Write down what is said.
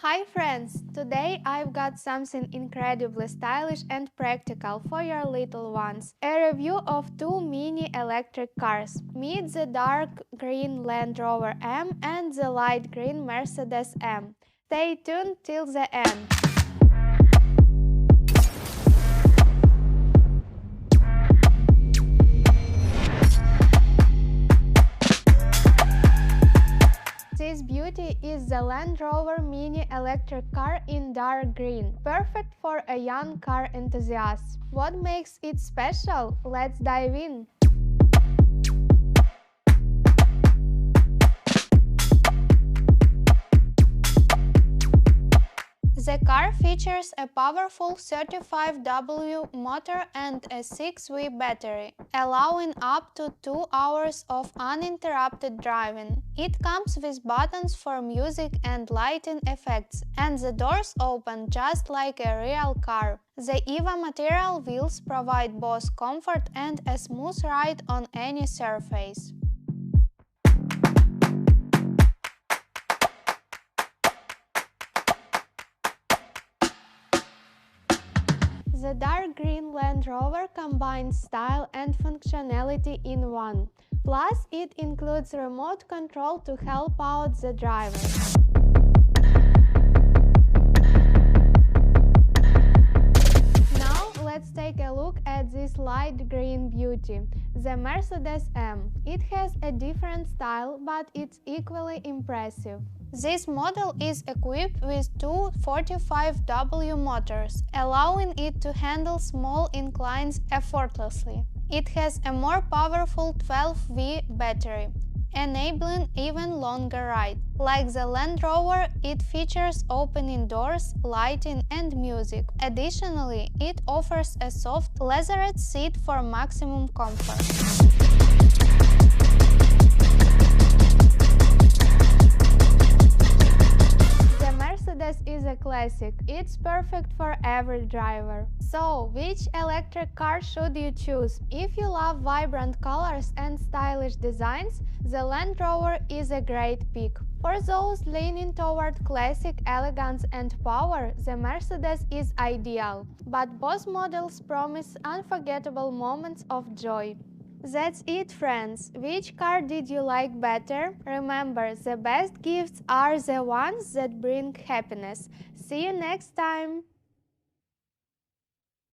Hi friends! Today I've got something incredibly stylish and practical for your little ones. A review of two mini electric cars. Meet the dark green Land Rover M and the light green Mercedes M. Stay tuned till the end. This beauty is the Land Rover Mini electric car in dark green, perfect for a young car enthusiast. What makes it special? Let's dive in. The car features a powerful 35W motor and a 6V battery, allowing up to 2 hours of uninterrupted driving. It comes with buttons for music and lighting effects, and the doors open just like a real car. The EVA material wheels provide both comfort and a smooth ride on any surface. The dark green Land Rover combines style and functionality in one. Plus, it includes remote control to help out the driver. Now, let's take a look at this light green beauty, the Mercedes M. It has a different style, but it's equally impressive. This model is equipped with two 45W motors, allowing it to handle small inclines effortlessly. It has a more powerful 12V battery, enabling even longer ride. Like the Land Rover, it features opening doors, lighting and music. Additionally, it offers a soft, leatherette seat for maximum comfort. Mercedes is a classic. It's perfect for every driver. So, which electric car should you choose? If you love vibrant colors and stylish designs, the Land Rover is a great pick. For those leaning toward classic elegance and power, the Mercedes is ideal. But both models promise unforgettable moments of joy. That's it, friends. Which car did you like better? Remember, the best gifts are the ones that bring happiness. See you next time!